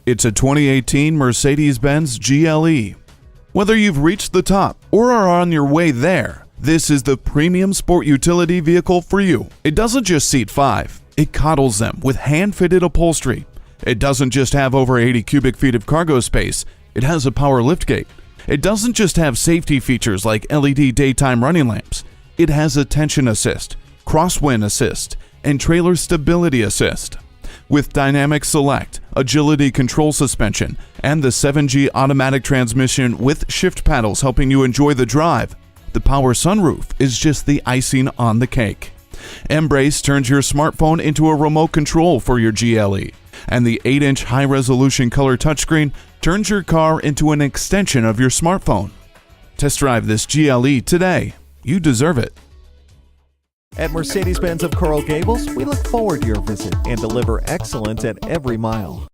It's a 2018 Mercedes-Benz GLE. Whether you've reached the top or are on your way there, this is the premium sport utility vehicle for you. It doesn't just seat 5, it coddles them with hand-fitted upholstery. It doesn't just have over 80 cubic feet of cargo space, it has a power liftgate. It doesn't just have safety features like LED daytime running lamps, it has attention assist, crosswind assist, and trailer stability assist. With dynamic select, agility control suspension, and the 7G automatic transmission with shift paddles helping you enjoy the drive, the power sunroof is just the icing on the cake. Embrace turns your smartphone into a remote control for your GLE, and the 8-inch high-resolution color touchscreen turns your car into an extension of your smartphone. Test drive this GLE today. You deserve it. At Mercedes-Benz of Coral Gables, we look forward to your visit and deliver excellence at every mile.